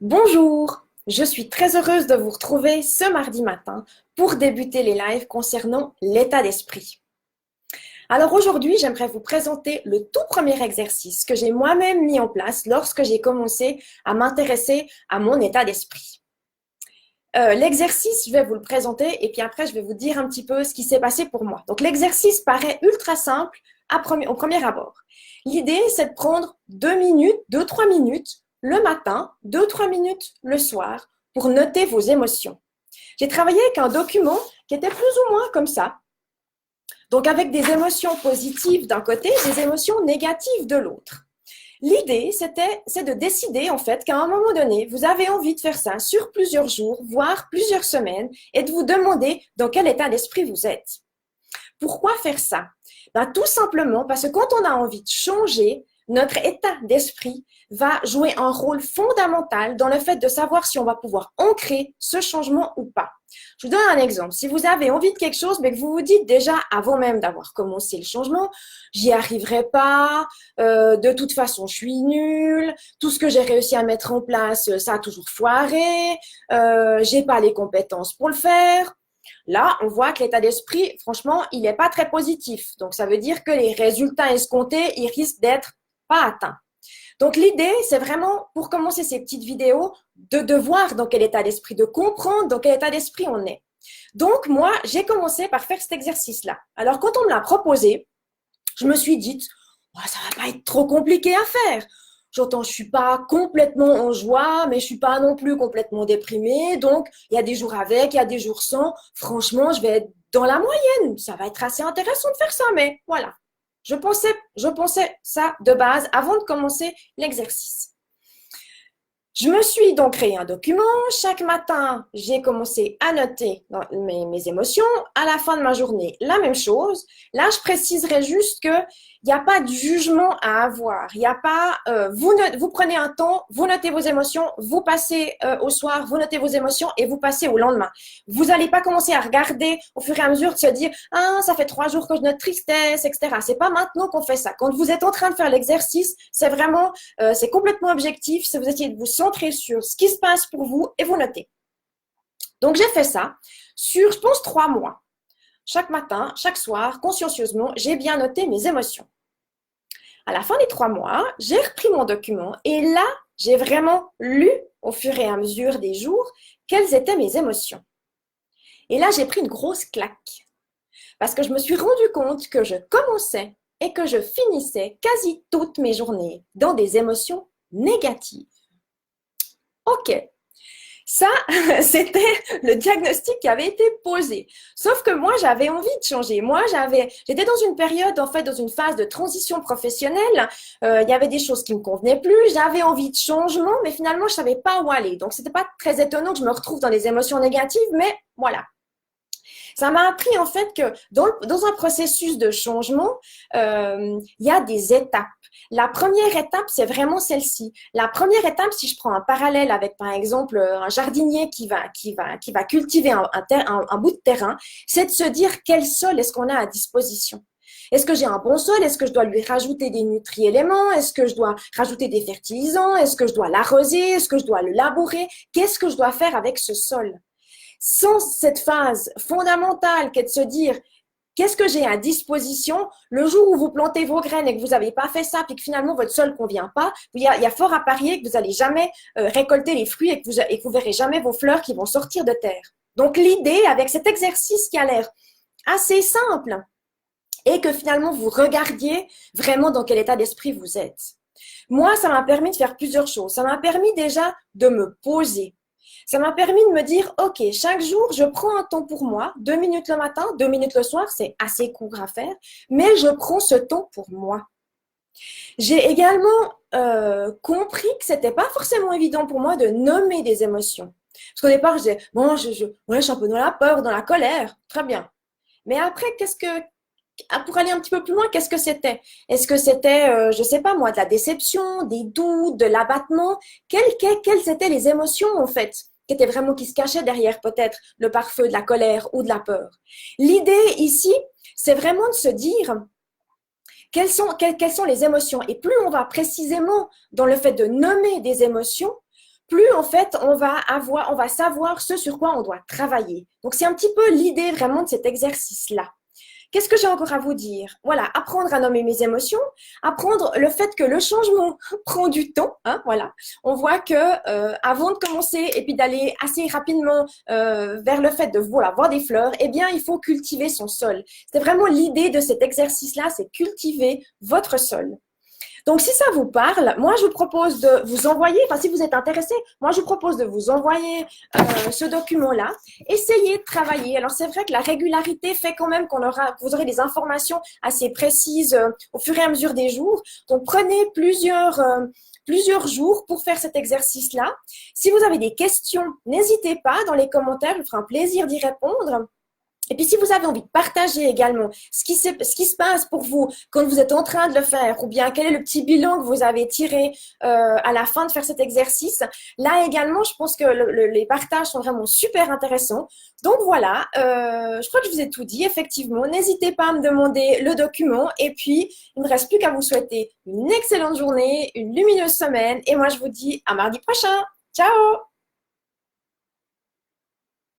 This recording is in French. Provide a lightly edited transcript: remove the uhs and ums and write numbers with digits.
Bonjour, je suis très heureuse de vous retrouver ce mardi matin pour débuter les lives concernant l'état d'esprit. Alors aujourd'hui, j'aimerais vous présenter le tout premier exercice que j'ai moi-même mis en place lorsque j'ai commencé à m'intéresser à mon état d'esprit. L'exercice, je vais vous le présenter et puis après, je vais vous dire un petit peu ce qui s'est passé pour moi. Donc l'exercice paraît ultra simple au premier abord. L'idée, c'est de prendre 2 minutes, 2-3 minutes le matin, 2-3 minutes le soir pour noter vos émotions. J'ai travaillé avec un document qui était plus ou moins comme ça. Donc avec des émotions positives d'un côté, des émotions négatives de l'autre. L'idée, c'est de décider en fait qu'à un moment donné, vous avez envie de faire ça sur plusieurs jours, voire plusieurs semaines, et de vous demander dans quel état d'esprit vous êtes. Pourquoi faire ça? Tout simplement parce que quand on a envie de changer, notre état d'esprit va jouer un rôle fondamental dans le fait de savoir si on va pouvoir ancrer ce changement ou pas. Je vous donne un exemple. Si vous avez envie de quelque chose, mais que vous vous dites déjà avant même d'avoir commencé le changement, j'y arriverai pas, de toute façon je suis nulle, tout ce que j'ai réussi à mettre en place, ça a toujours foiré, j'ai pas les compétences pour le faire. Là, on voit que l'état d'esprit, franchement, il n'est pas très positif. Donc, ça veut dire que les résultats escomptés, ils risquent d'être pas atteints. Donc, l'idée, c'est vraiment, pour commencer ces petites vidéos, de voir dans quel état d'esprit, de comprendre dans quel état d'esprit on est. Donc, moi, j'ai commencé par faire cet exercice-là. Alors, quand on me l'a proposé, je me suis dit, oh, ça va pas être trop compliqué à faire. J'entends, je suis pas complètement en joie, mais je suis pas non plus complètement déprimée. Donc, il y a des jours avec, il y a des jours sans. Franchement, je vais être dans la moyenne. Ça va être assez intéressant de faire ça, mais voilà. Je pensais ça de base avant de commencer l'exercice. Je me suis donc créé un document. Chaque matin, j'ai commencé à noter mes émotions. À la fin de ma journée, la même chose. Là, je préciserai juste que il n'y a pas de jugement à avoir. Il n'y a pas, vous prenez un temps, vous notez vos émotions, vous passez au soir, vous notez vos émotions et vous passez au lendemain. Vous n'allez pas commencer à regarder au fur et à mesure de se dire, ah, ça fait 3 jours que je note tristesse, etc. C'est pas maintenant qu'on fait ça. Quand vous êtes en train de faire l'exercice, c'est vraiment, c'est complètement objectif. Si vous essayez de vous centrer sur ce qui se passe pour vous et vous notez. Donc, j'ai fait ça sur, je pense, 3 mois. Chaque matin, chaque soir, consciencieusement, j'ai bien noté mes émotions. À la fin des 3 mois, j'ai repris mon document et là, j'ai vraiment lu au fur et à mesure des jours quelles étaient mes émotions. Et là, j'ai pris une grosse claque parce que je me suis rendu compte que je commençais et que je finissais quasi toutes mes journées dans des émotions négatives. Ok, ça, c'était le diagnostic qui avait été posé. Sauf que moi, j'avais envie de changer. J'étais dans une période, en fait, dans une phase de transition professionnelle. Il y avait des choses qui me convenaient plus. J'avais envie de changement, mais finalement, je savais pas où aller. Donc, c'était pas très étonnant que je me retrouve dans les émotions négatives, mais voilà. Ça m'a appris en fait que dans un processus de changement, il y a des étapes. La première étape, c'est vraiment celle-ci. La première étape, si je prends un parallèle avec, par exemple, un jardinier qui va cultiver un bout de terrain, c'est de se dire quel sol est-ce qu'on a à disposition. Est-ce que j'ai un bon sol? Est-ce que je dois lui rajouter des nutri-éléments? Est-ce que je dois rajouter des fertilisants? Est-ce que je dois l'arroser? Est-ce que je dois le labourer? Qu'est-ce que je dois faire avec ce sol? Sans cette phase fondamentale qui est de se dire qu'est-ce que j'ai à disposition, le jour où vous plantez vos graines et que vous n'avez pas fait ça, puis que finalement votre sol ne convient pas, il y a fort à parier que vous n'allez jamais récolter les fruits et que vous verrez jamais vos fleurs qui vont sortir de terre. Donc l'idée avec cet exercice qui a l'air assez simple est que finalement vous regardiez vraiment dans quel état d'esprit vous êtes. Moi, ça m'a permis de faire plusieurs choses. Ça m'a permis déjà de me poser. Ça m'a permis de me dire, OK, chaque jour, je prends un temps pour moi, 2 minutes le matin, 2 minutes le soir, c'est assez court à faire, mais je prends ce temps pour moi. J'ai également compris que c'était pas forcément évident pour moi de nommer des émotions. Parce qu'au départ, je disais, bon, ouais, je suis un peu dans la peur, dans la colère, très bien. Mais après, pour aller un petit peu plus loin, qu'est-ce que c'était? Est-ce que c'était, je sais pas moi, de la déception, des doutes, de l'abattement? Quelles étaient les émotions en fait qui se cachaient derrière peut-être le pare-feu de la colère ou de la peur? L'idée ici, c'est vraiment de se dire quelles sont les émotions. Et plus on va précisément dans le fait de nommer des émotions, plus en fait on va savoir ce sur quoi on doit travailler. Donc c'est un petit peu l'idée vraiment de cet exercice-là. Qu'est-ce que j'ai encore à vous dire? Voilà, apprendre à nommer mes émotions, apprendre le fait que le changement prend du temps. Hein, voilà, on voit que avant de commencer et puis d'aller assez rapidement vers le fait de voilà voir des fleurs, eh bien il faut cultiver son sol. C'est vraiment l'idée de cet exercice-là, c'est cultiver votre sol. Donc, si ça vous parle, moi, je vous propose de vous envoyer, enfin, si vous êtes intéressé, moi, je vous propose de vous envoyer ce document-là. Essayez de travailler. Alors, c'est vrai que la régularité fait quand même vous aurez des informations assez précises au fur et à mesure des jours. Donc, prenez plusieurs jours pour faire cet exercice-là. Si vous avez des questions, n'hésitez pas dans les commentaires, je me ferai un plaisir d'y répondre. Et puis, si vous avez envie de partager également ce qui se passe pour vous quand vous êtes en train de le faire, ou bien quel est le petit bilan que vous avez tiré à la fin de faire cet exercice, là également, je pense que les partages sont vraiment super intéressants. Donc voilà, je crois que je vous ai tout dit, effectivement. N'hésitez pas à me demander le document. Et puis, il ne me reste plus qu'à vous souhaiter une excellente journée, une lumineuse semaine. Et moi, je vous dis à mardi prochain. Ciao!